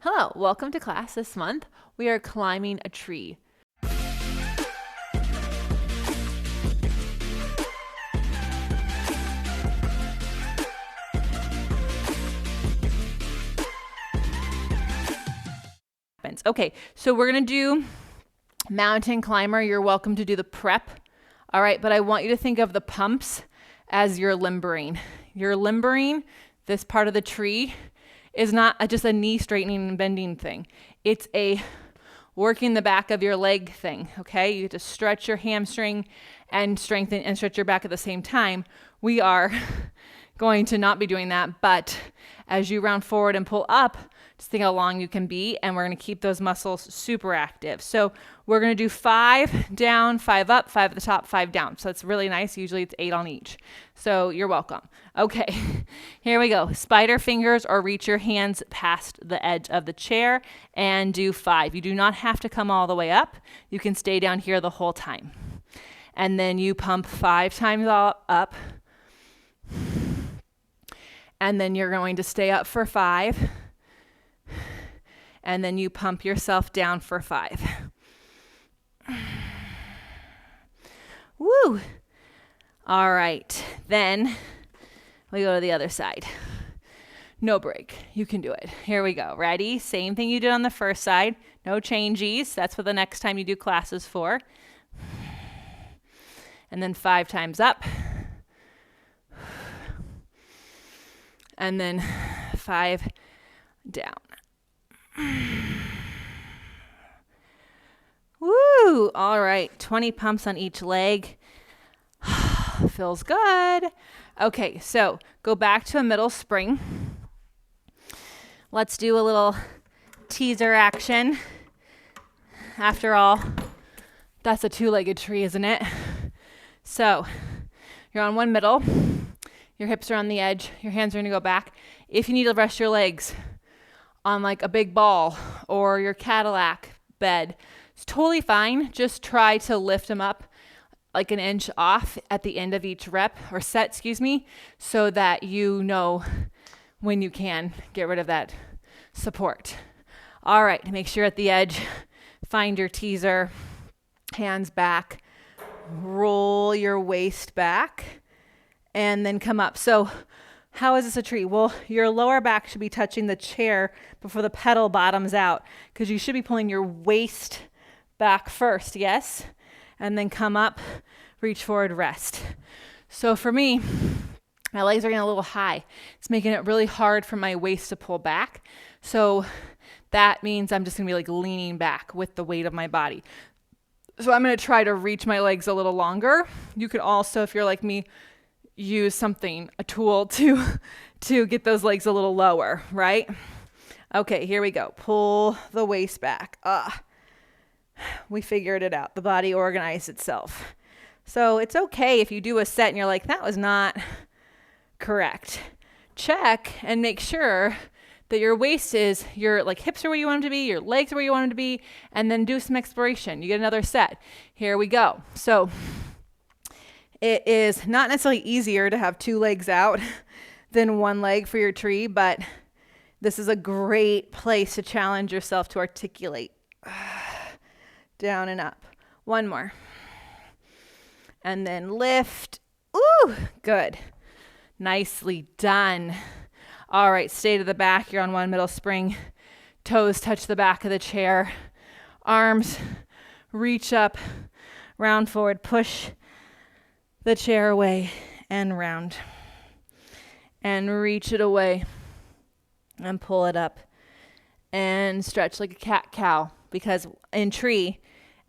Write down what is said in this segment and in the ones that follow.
Hello, welcome to class. This month we are climbing a tree. Okay, so we're gonna do mountain climber. You're welcome to do the prep. All right, but I want you to think of the pumps as you're limbering. You're limbering this part of the tree is not just a knee straightening and bending thing. It's a working the back of your leg thing, okay? You have to stretch your hamstring and strengthen and stretch your back at the same time. We are going to not be doing that, but as you round forward and pull up, just think how long you can be, and we're going to keep those muscles super active. So we're going to do 5 down, 5 up, 5 at the top, 5 down. So it's really nice. Usually it's 8 on each. So you're welcome. Okay, here we go. Spider fingers or reach your hands past the edge of the chair and do 5. You do not have to come all the way up. You can stay down here the whole time. And then you pump 5 times up. And then you're going to stay up for 5. And then you pump yourself down for 5. Woo! All right, then we go to the other side. No break. You can do it. Here we go. Ready? Same thing you did on the first side. No changes. That's what the next time you do classes for. And then 5 times up. And then 5 down. Woo! All right, 20 pumps on each leg. Feels good. Okay, so go back to a middle spring. Let's do a little teaser action. After all, that's a 2-legged tree, isn't it? So you're on one middle. Your hips are on the edge. Your hands are going to go back. If you need to rest your legs on like a big ball or your Cadillac bed, it's totally fine. Just try to lift them up like an inch off at the end of each rep or set, so that you know when you can get rid of that support. All right, make sure at the edge, find your teaser, hands back, roll your waist back, and then come up. So how is this a tree? Well, your lower back should be touching the chair before the pedal bottoms out, because you should be pulling your waist back first, yes? And then come up, reach forward, rest. So for me, my legs are getting a little high. It's making it really hard for my waist to pull back. So that means I'm just gonna be like leaning back with the weight of my body. So I'm gonna try to reach my legs a little longer. You could also, if you're like me, use something, a tool to get those legs a little lower, right? Okay, here we go. Pull the waist back. We figured it out. The body organized itself. So it's okay if you do a set and you're like, that was not correct. Check and make sure that your waist is, your like hips are where you want them to be, your legs are where you want them to be, and then do some exploration. You get another set. Here we go. So it is not necessarily easier to have 2 legs out than 1 leg for your tree, but this is a great place to challenge yourself to articulate. Down and up. 1 more. And then lift. Ooh, good. Nicely done. All right, stay to the back. You're on one middle spring. Toes touch the back of the chair. Arms reach up, round forward, push the chair away and round. And reach it away and pull it up and stretch like a cat-cow, because in tree,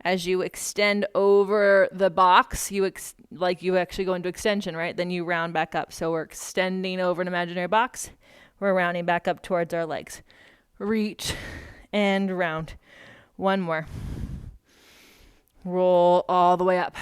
as you extend over the box, you actually go into extension, right? Then you round back up. So we're extending over an imaginary box. We're rounding back up towards our legs. Reach and round. 1 more. Roll all the way up.